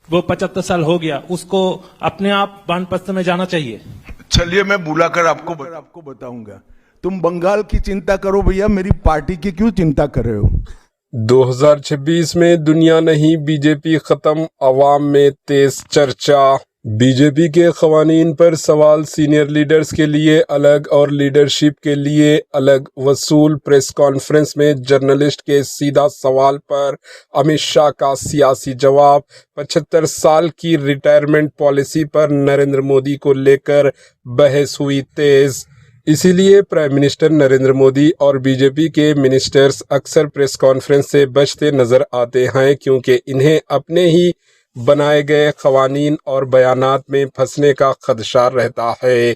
वो 75 साल हो गया, उसको अपने आप वानप्रस्थ में जाना चाहिए। चलिए मैं बुलाकर आपको बताऊंगा। तुम बंगाल की चिंता करो भैया, मेरी पार्टी की क्यों चिंता कर रहे हो? 2026 में दुनिया नहीं बीजेपी खत्म, अवाम में तेज चर्चा। बीजेपी के खवानीन पर सवाल, सीनियर लीडर्स के लिए अलग और लीडरशिप के लिए अलग वसूल। प्रेस कॉन्फ्रेंस में जर्नलिस्ट के सीधा सवाल पर अमित शाह का सियासी जवाब। 75 साल की रिटायरमेंट पॉलिसी पर नरेंद्र मोदी को लेकर बहस हुई तेज। इसीलिए प्राइम मिनिस्टर नरेंद्र मोदी और बीजेपी के मिनिस्टर्स अक्सर प्रेस कॉन्फ्रेंस से बचते नजर आते हैं, क्योंकि इन्हें अपने ही बनाए गए खवानीन और बयानात में फंसने का खदशा रहता है।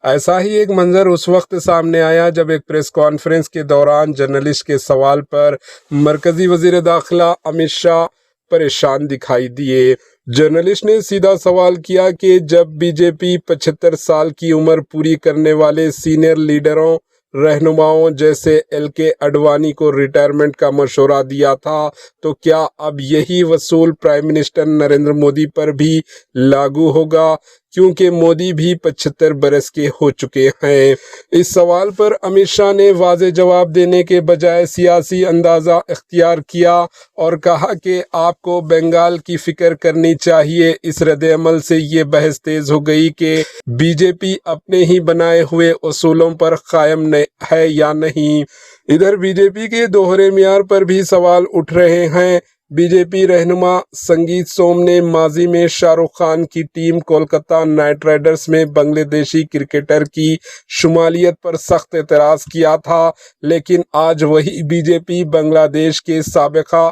ऐसा ही एक मंजर उस वक्त सामने आया जब एक प्रेस कॉन्फ्रेंस के दौरान जर्नलिस्ट के सवाल पर मरकजी वजीर दाखिला अमित शाह परेशान दिखाई दिए। जर्नलिस्ट ने सीधा सवाल किया कि जब बीजेपी 75 साल की उम्र पूरी करने वाले सीनियर लीडरों रहनुमाओं जैसे LK अडवाणी को रिटायरमेंट का मशवरा दिया था, तो क्या अब यही वसूल प्राइम मिनिस्टर नरेंद्र मोदी पर भी लागू होगा, क्योंकि मोदी भी 75 बरस के हो चुके हैं? इस सवाल पर अमित शाह ने वाज़े जवाब देने के बजाय सियासी अंदाज़ा इख्तियार किया और कहा कि आपको बंगाल की फिक्र करनी चाहिए। इस रद्द-ए-अमल से ये बहस तेज हो गई कि बीजेपी अपने ही बनाए हुए उसूलों पर कायम है या नहीं। इधर बीजेपी के दोहरे मियार पर भी सवाल उठ रहे हैं। बीजेपी रहनुमा संगीत सोम ने माजी में शाहरुख खान की टीम कोलकाता नाइट राइडर्स में बांग्लादेशी क्रिकेटर की शुमालियत पर सख्त एतराज किया था, लेकिन आज वही बीजेपी बांग्लादेश के साबिका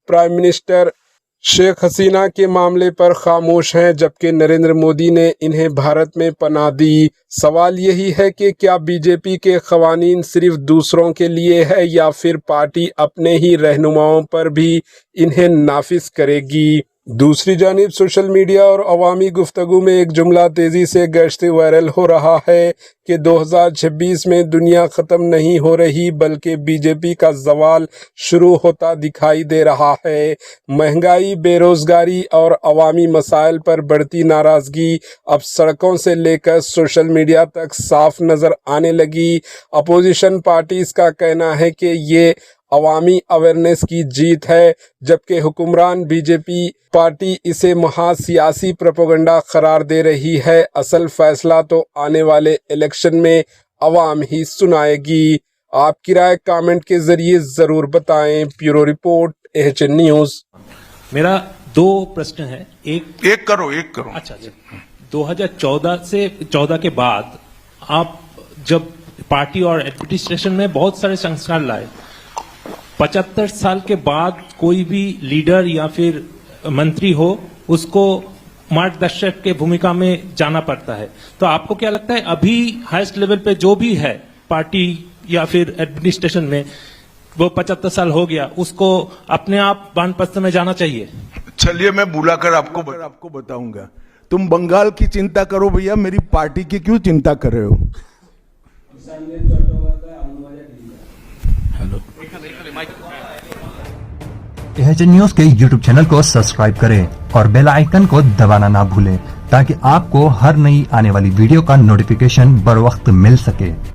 प्राइम मिनिस्टर शेख हसीना के मामले पर खामोश हैं, जबकि नरेंद्र मोदी ने इन्हें भारत में पनाह दी। सवाल यही है कि क्या बीजेपी के खवानीन सिर्फ दूसरों के लिए है या फिर पार्टी अपने ही रहनुमाओं पर भी इन्हें नाफिज करेगी? दूसरी जानिब सोशल मीडिया और अवामी गुफ्तगू में एक जुमला तेजी से गश्ते वायरल हो रहा है कि 2026 में दुनिया ख़त्म नहीं हो रही, बल्कि बीजेपी का ज़वाल शुरू होता दिखाई दे रहा है। महंगाई, बेरोज़गारी और अवामी मसाइल पर बढ़ती नाराज़गी अब सड़कों से लेकर सोशल मीडिया तक साफ नज़र आने लगी। अपोजिशन पार्टीज़ का कहना है कि ये अवामी अवेयरनेस की जीत है, जबकि हुक्मरान बीजेपी पार्टी इसे महासियासी प्रोपेगेंडा करार दे रही है। असल फैसला तो आने वाले इलेक्शन में अवाम ही सुनाएगी। आपकी राय कमेंट के जरिए जरूर बताएं। Bureau report, AHN news. मेरा 2 प्रश्न है। एक करो। अच्छा, 2014 के बाद आप जब पार्टी और एडमिनिस्ट्रेशन में बहुत सारे संस्कार लाए, 75 साल के बाद कोई भी लीडर या फिर मंत्री हो, उसको मार्गदर्शक के भूमिका में जाना पड़ता है। तो आपको क्या लगता है अभी हाईएस्ट लेवल पे जो भी है पार्टी या फिर एडमिनिस्ट्रेशन में, वो 75 साल हो गया, उसको अपने आप वानप्रस्थ में जाना चाहिए? चलिए मैं बुलाकर आपको बताऊंगा। तुम बंगाल की चिंता करो भैया, मेरी पार्टी की क्यों चिंता कर रहे हो? हेलो, AHN न्यूज़ के YouTube चैनल को सब्सक्राइब करें और बेल आइकन को दबाना ना भूलें, ताकि आपको हर नई आने वाली वीडियो का नोटिफिकेशन बर वक्त मिल सके।